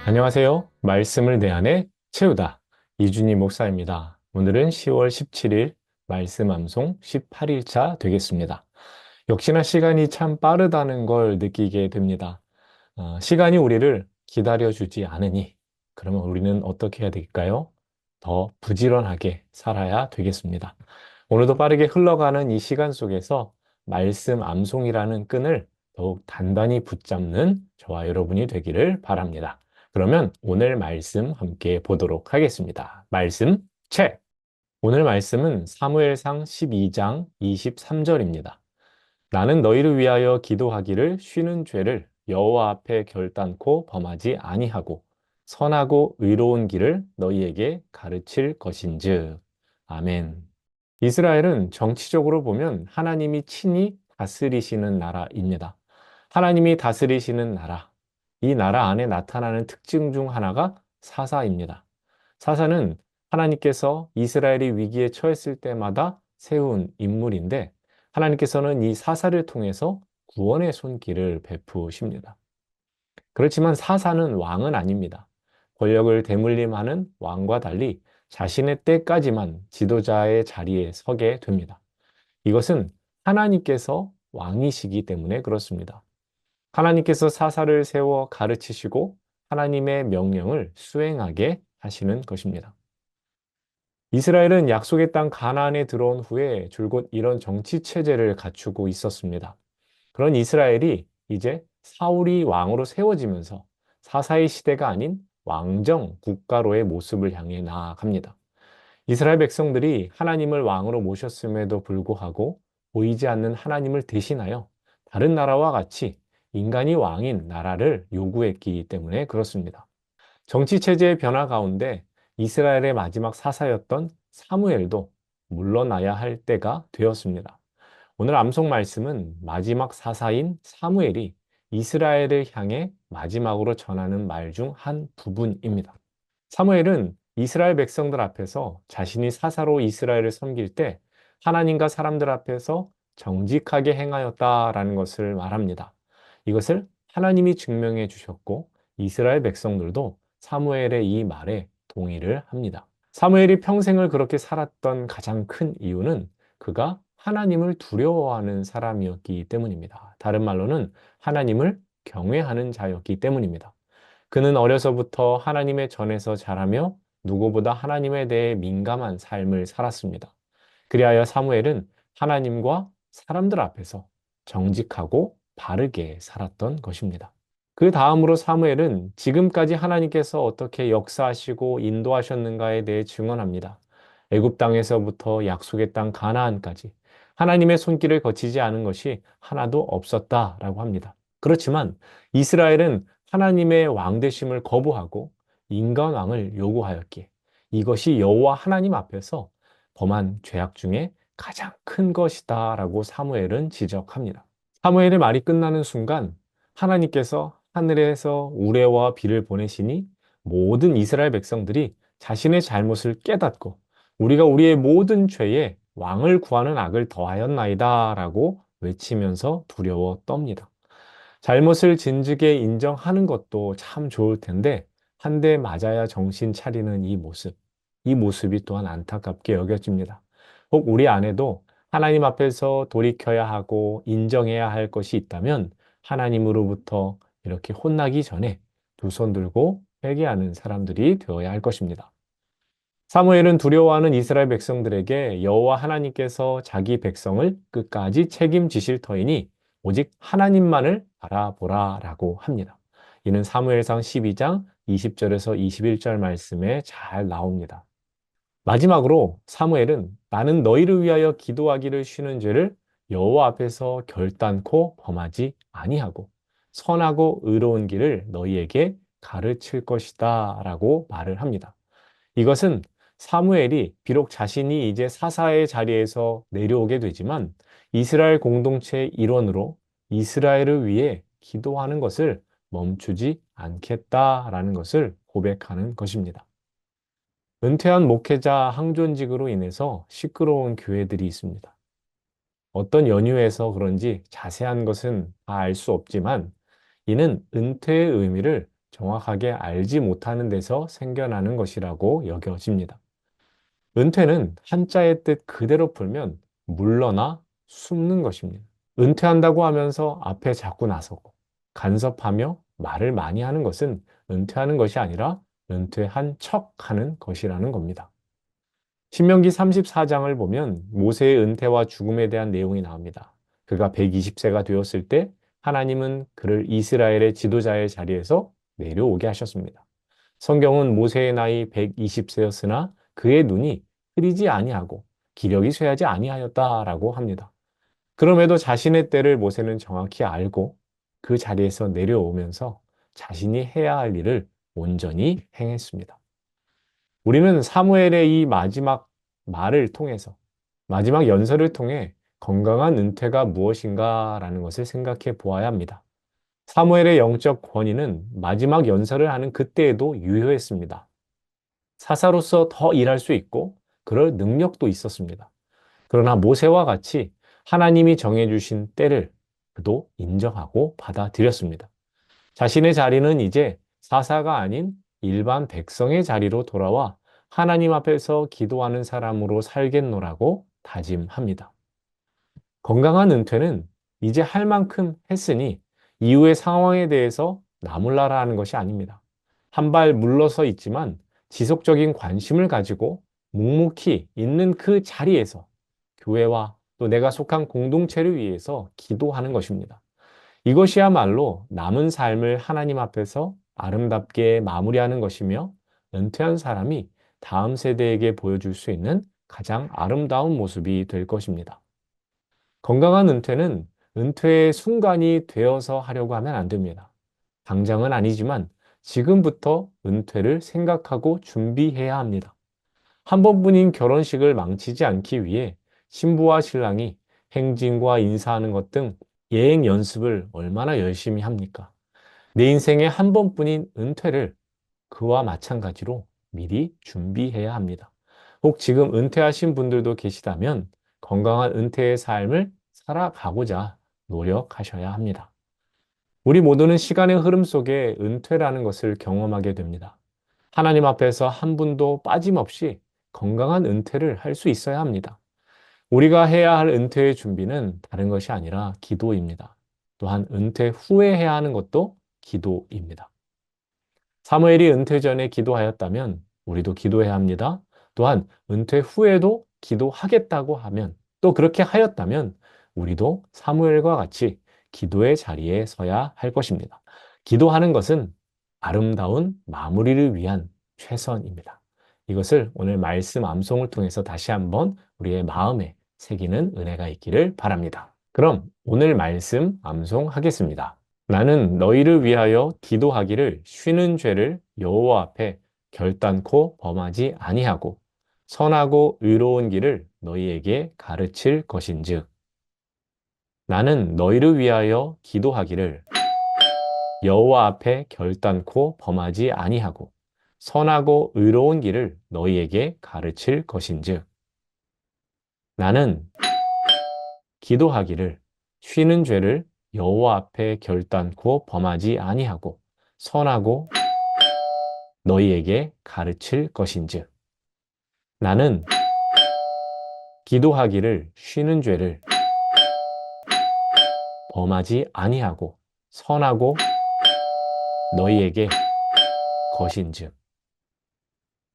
안녕하세요. 말씀을 내 안에 채우다. 이준희 목사입니다. 오늘은 10월 17일 말씀 암송 18일차 되겠습니다. 역시나 시간이 참 빠르다는 걸 느끼게 됩니다. 시간이 우리를 기다려주지 않으니 그러면 우리는 어떻게 해야 될까요? 더 부지런하게 살아야 되겠습니다. 오늘도 빠르게 흘러가는 이 시간 속에서 말씀 암송이라는 끈을 더욱 단단히 붙잡는 저와 여러분이 되기를 바랍니다. 그러면 오늘 말씀 함께 보도록 하겠습니다. 말씀 책! 오늘 말씀은 사무엘상 12장 23절입니다. 나는 너희를 위하여 기도하기를 쉬는 죄를 여호와 앞에 결단코 범하지 아니하고 선하고 의로운 길을 너희에게 가르칠 것인즉. 아멘. 이스라엘은 정치적으로 보면 하나님이 친히 다스리시는 나라입니다. 하나님이 다스리시는 나라, 이 나라 안에 나타나는 특징 중 하나가 사사입니다. 사사는 하나님께서 이스라엘이 위기에 처했을 때마다 세운 인물인데 하나님께서는 이 사사를 통해서 구원의 손길을 베푸십니다. 그렇지만 사사는 왕은 아닙니다. 권력을 대물림하는 왕과 달리 자신의 때까지만 지도자의 자리에 서게 됩니다. 이것은 하나님께서 왕이시기 때문에 그렇습니다. 하나님께서 사사를 세워 가르치시고 하나님의 명령을 수행하게 하시는 것입니다. 이스라엘은 약속의 땅 가나안에 들어온 후에 줄곧 이런 정치 체제를 갖추고 있었습니다. 그런 이스라엘이 이제 사울이 왕으로 세워지면서 사사의 시대가 아닌 왕정 국가로의 모습을 향해 나아갑니다. 이스라엘 백성들이 하나님을 왕으로 모셨음에도 불구하고 보이지 않는 하나님을 대신하여 다른 나라와 같이 인간이 왕인 나라를 요구했기 때문에 그렇습니다. 정치 체제의 변화 가운데 이스라엘의 마지막 사사였던 사무엘도 물러나야 할 때가 되었습니다. 오늘 암송 말씀은 마지막 사사인 사무엘이 이스라엘을 향해 마지막으로 전하는 말 중 한 부분입니다. 사무엘은 이스라엘 백성들 앞에서 자신이 사사로 이스라엘을 섬길 때 하나님과 사람들 앞에서 정직하게 행하였다라는 것을 말합니다. 이것을 하나님이 증명해 주셨고 이스라엘 백성들도 사무엘의 이 말에 동의를 합니다. 사무엘이 평생을 그렇게 살았던 가장 큰 이유는 그가 하나님을 두려워하는 사람이었기 때문입니다. 다른 말로는 하나님을 경외하는 자였기 때문입니다. 그는 어려서부터 하나님의 전에서 자라며 누구보다 하나님에 대해 민감한 삶을 살았습니다. 그리하여 사무엘은 하나님과 사람들 앞에서 정직하고 바르게 살았던 것입니다. 그 다음으로 사무엘은 지금까지 하나님께서 어떻게 역사하시고 인도하셨는가에 대해 증언합니다. 애굽 땅에서부터 약속의 땅 가나안까지 하나님의 손길을 거치지 않은 것이 하나도 없었다라고 합니다. 그렇지만 이스라엘은 하나님의 왕 되심을 거부하고 인간 왕을 요구하였기에 이것이 여호와 하나님 앞에서 범한 죄악 중에 가장 큰 것이다라고 사무엘은 지적합니다. 사무엘의 말이 끝나는 순간 하나님께서 하늘에서 우레와 비를 보내시니 모든 이스라엘 백성들이 자신의 잘못을 깨닫고 우리가 우리의 모든 죄에 왕을 구하는 악을 더하였나이다 라고 외치면서 두려워 떱니다. 잘못을 진즉에 인정하는 것도 참 좋을 텐데 한 대 맞아야 정신 차리는 이 모습이 또한 안타깝게 여겨집니다. 혹 우리 안에도 하나님 앞에서 돌이켜야 하고 인정해야 할 것이 있다면 하나님으로부터 이렇게 혼나기 전에 두 손 들고 회개하는 사람들이 되어야 할 것입니다. 사무엘은 두려워하는 이스라엘 백성들에게 여호와 하나님께서 자기 백성을 끝까지 책임지실 터이니 오직 하나님만을 바라보라라고 합니다. 이는 사무엘상 12장 20절에서 21절 말씀에 잘 나옵니다. 마지막으로 사무엘은 나는 너희를 위하여 기도하기를 쉬는 죄를 여호와 앞에서 결단코 범하지 아니하고 선하고 의로운 길을 너희에게 가르칠 것이다 라고 말을 합니다. 이것은 사무엘이 비록 자신이 이제 사사의 자리에서 내려오게 되지만 이스라엘 공동체의 일원으로 이스라엘을 위해 기도하는 것을 멈추지 않겠다라는 것을 고백하는 것입니다. 은퇴한 목회자 항존직으로 인해서 시끄러운 교회들이 있습니다. 어떤 연유에서 그런지 자세한 것은 다 알 수 없지만 이는 은퇴의 의미를 정확하게 알지 못하는 데서 생겨나는 것이라고 여겨집니다. 은퇴는 한자의 뜻 그대로 풀면 물러나 숨는 것입니다. 은퇴한다고 하면서 앞에 자꾸 나서고 간섭하며 말을 많이 하는 것은 은퇴하는 것이 아니라 은퇴한 척 하는 것이라는 겁니다. 신명기 34장을 보면 모세의 은퇴와 죽음에 대한 내용이 나옵니다. 그가 120세가 되었을 때 하나님은 그를 이스라엘의 지도자의 자리에서 내려오게 하셨습니다. 성경은 모세의 나이 120세였으나 그의 눈이 흐리지 아니하고 기력이 쇠하지 아니하였다라고 합니다. 그럼에도 자신의 때를 모세는 정확히 알고 그 자리에서 내려오면서 자신이 해야 할 일을 온전히 행했습니다. 우리는 사무엘의 이 마지막 말을 통해서, 마지막 연설을 통해 건강한 은퇴가 무엇인가라는 것을 생각해 보아야 합니다. 사무엘의 영적 권위는 마지막 연설을 하는 그때에도 유효했습니다. 사사로서 더 일할 수 있고 그럴 능력도 있었습니다. 그러나 모세와 같이 하나님이 정해주신 때를 그도 인정하고 받아들였습니다. 자신의 자리는 이제 사사가 아닌 일반 백성의 자리로 돌아와 하나님 앞에서 기도하는 사람으로 살겠노라고 다짐합니다. 건강한 은퇴는 이제 할 만큼 했으니 이후의 상황에 대해서 나몰라라 하는 것이 아닙니다. 한 발 물러서 있지만 지속적인 관심을 가지고 묵묵히 있는 그 자리에서 교회와 또 내가 속한 공동체를 위해서 기도하는 것입니다. 이것이야말로 남은 삶을 하나님 앞에서 아름답게 마무리하는 것이며 은퇴한 사람이 다음 세대에게 보여줄 수 있는 가장 아름다운 모습이 될 것입니다. 건강한 은퇴는 은퇴의 순간이 되어서 하려고 하면 안 됩니다. 당장은 아니지만 지금부터 은퇴를 생각하고 준비해야 합니다. 한 번뿐인 결혼식을 망치지 않기 위해 신부와 신랑이 행진과 인사하는 것 등 예행 연습을 얼마나 열심히 합니까? 내 인생의 한 번뿐인 은퇴를 그와 마찬가지로 미리 준비해야 합니다. 혹 지금 은퇴하신 분들도 계시다면 건강한 은퇴의 삶을 살아가고자 노력하셔야 합니다. 우리 모두는 시간의 흐름 속에 은퇴라는 것을 경험하게 됩니다. 하나님 앞에서 한 분도 빠짐없이 건강한 은퇴를 할 수 있어야 합니다. 우리가 해야 할 은퇴의 준비는 다른 것이 아니라 기도입니다. 또한 은퇴 후에 해야 하는 것도 기도입니다. 사무엘이 은퇴 전에 기도하였다면 우리도 기도해야 합니다. 또한 은퇴 후에도 기도하겠다고 하면 또 그렇게 하였다면 우리도 사무엘과 같이 기도의 자리에 서야 할 것입니다. 기도하는 것은 아름다운 마무리를 위한 최선입니다. 이것을 오늘 말씀 암송을 통해서 다시 한번 우리의 마음에 새기는 은혜가 있기를 바랍니다. 그럼 오늘 말씀 암송하겠습니다. 나는 너희를 위하여 기도하기를 쉬는 죄를 여호와 앞에 결단코 범하지 아니하고 선하고 의로운 길을 너희에게 가르칠 것인즉 나는 너희를 위하여 기도하기를 여호와 앞에 결단코 범하지 아니하고 선하고 의로운 길을 너희에게 가르칠 것인즉 나는 기도하기를 쉬는 죄를 여호와 앞에 결단코 범하지 아니하고 선하고 너희에게 가르칠 것인즉 나는 기도하기를 쉬는 죄를 범하지 아니하고 선하고 너희에게 것인즉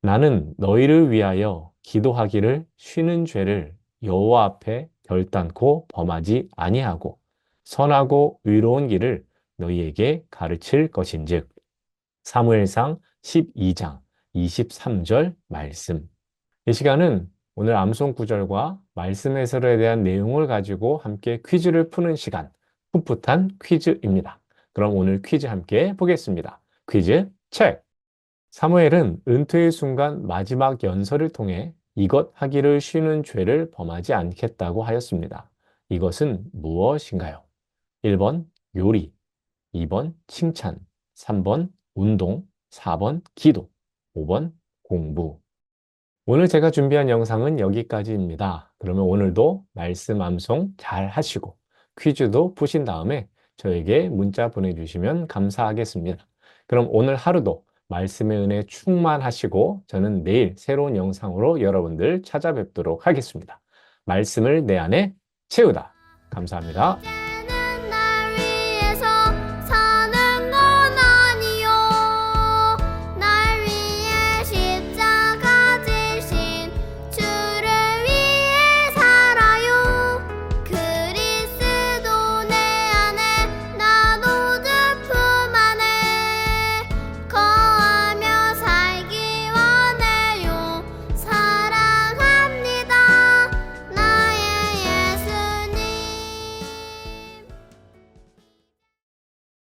나는 너희를 위하여 기도하기를 쉬는 죄를 여호와 앞에 결단코 범하지 아니하고 선하고 의로운 길을 너희에게 가르칠 것인즉 사무엘상 12장 23절 말씀. 이 시간은 오늘 암송 구절과 말씀 해설에 대한 내용을 가지고 함께 퀴즈를 푸는 시간, 풋풋한 퀴즈입니다. 그럼 오늘 퀴즈 함께 보겠습니다. 퀴즈 체크! 사무엘은 은퇴의 순간 마지막 연설을 통해 이것 하기를 쉬는 죄를 범하지 않겠다고 하였습니다. 이것은 무엇인가요? 1번 요리, 2번 칭찬, 3번 운동, 4번 기도, 5번 공부. 오늘 제가 준비한 영상은 여기까지입니다. 그러면 오늘도 말씀 암송 잘 하시고 퀴즈도 푸신 다음에 저에게 문자 보내주시면 감사하겠습니다. 그럼 오늘 하루도 말씀의 은혜 충만하시고 저는 내일 새로운 영상으로 여러분들 찾아뵙도록 하겠습니다. 말씀을 내 안에 채우다. 감사합니다.